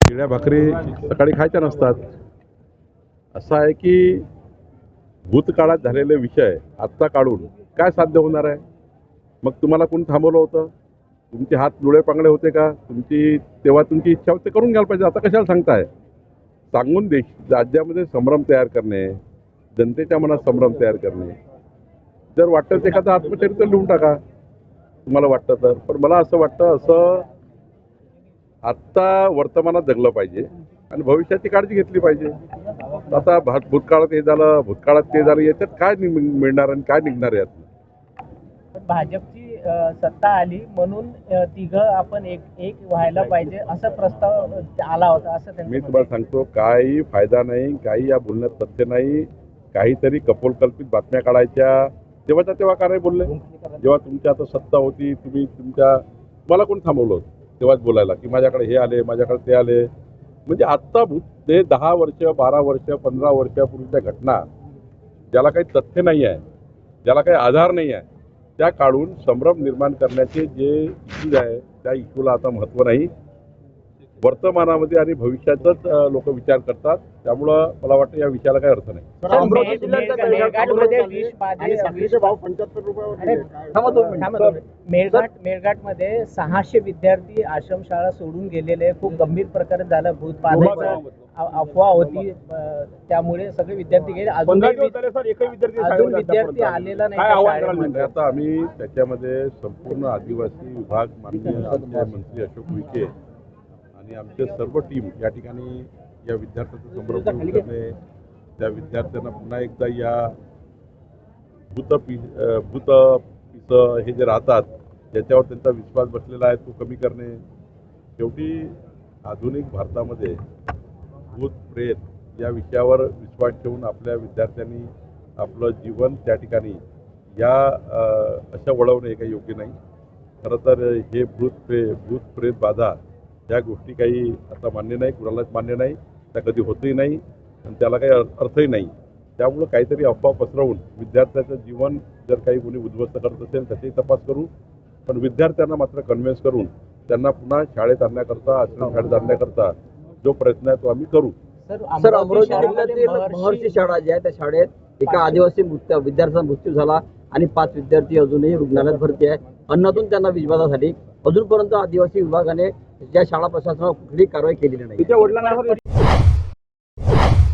शिळ्या भाकरी सकाळी खायच्या नसतात. असं आहे की भूतकाळात झालेले विषय आत्ता काढून काय साध्य होणार आहे? मग तुम्हाला कोण थांबवलं होतं? तुमचे हात डोळे पांगळे होते का? तेव्हा तुमची इच्छा होती करून घ्यायला पाहिजे. आता कशाला सांगताय? सांगून राज्यामध्ये संभ्रम तयार करणे, जनतेच्या मनात संभ्रम तयार करणे. जर वाटतं एखादं आत्मचरित्र लिहून टाका तुम्हाला वाटतं तर. पण मला असं वाटतं असं आत्ता वर्तमानात जगलं पाहिजे आणि भविष्याची काळजी घेतली पाहिजे. आता भूतकाळात हे झालं, भूतकाळात ते झालं, याच्यात काय मिळणार आणि काय निघणार यात? भाजपची सत्ता आली म्हणून तिघं आपण एक व्हायला पाहिजे असा प्रस्ताव आला होता असं त्यांचं मी तुम्हाला सांगतो, काही फायदा नाही, काही या बोलण्यात तथ्य नाही. काहीतरी कपोलकल्पित बातम्या काढायच्या. तेव्हा का नाही बोलले? जेव्हा तुमची आता सत्ता होती, तुम्हाला कोण थांबवलं होतं तेव्हाच बोलायला की माझ्याकडे हे आले, माझ्याकडे ते आले? म्हणजे आत्ता ते 10 वर्ष, 12 वर्ष, 15 वर्षापूर्वीच्या घटना, ज्याला काही तथ्य नाही आहे, ज्याला काही आधार नाही आहे, त्या काढून संभ्रम निर्माण करण्याचे जे इश्यूज आहे त्या इश्यूला आता महत्त्व नाही. वर्तमानामध्ये आणि भविष्यातच लोक विचार करतात. त्यामुळं मला वाटतं या विषयाला काही अर्थ नाही. मेळघाटमध्ये 600 विद्यार्थी आश्रमशाळा सोडून गेलेले, खूप गंभीर प्रकार झाला. भूतपाताची अफवा होती, त्यामुळे सगळे विद्यार्थी गेले. अजून विद्यार्थी आलेला नाही. आता आम्ही त्याच्यामध्ये संपूर्ण आदिवासी विभाग, माननीय मंत्री अशोक उईके आणि आमचे सर्व टीम या ठिकाणी या विद्यार्थ्यांचं संरक्षण करणे, त्या विद्यार्थ्यांना पुन्हा एकदा या भूत हे जे राहतात ज्याच्यावर त्यांचा विश्वास बसलेला आहे तो कमी करणे. शेवटी आधुनिक भारतामध्ये भूत प्रेत या विषयावर विश्वास ठेवून आपल्या विद्यार्थ्यांनी आपलं जीवन त्या ठिकाणी या अशा वळवणे काही योग्य नाही. खरं तर हे भूत प्रेत बाधा या गोष्टी काही आता मान्य नाही, कुणालाच मान्य नाही, त्या कधी होतही नाही आणि त्याला काही अर्थही नाही. त्यामुळं काहीतरी अफवा पसरवून विद्यार्थ्याचं जीवन जर काही कोणी उद्ध्वस्त करत असेल त्याचाही तपास करू, पण विद्यार्थ्यांना मात्र कन्व्हिन्स करून त्यांना पुन्हा शाळेत आणण्याकरता, आश्रमशाळेत आणण्याकरता जो प्रयत्न आहे तो आम्ही करू. सर, अमरावती जिल्ह्यातील महर्षी शाळा जी आहे त्या शाळेत एका आदिवासी विद्यार्थ्यांचा मृत्यू झाला आणि 5 विद्यार्थी अजूनही रुग्णालयात भरती आहे. अन्नातून त्यांना विषबाधा झाली. अजूनपर्यंत आदिवासी विभागाने या शाळा प्रशासनावर कुठलीही कारवाई केलेली नाही.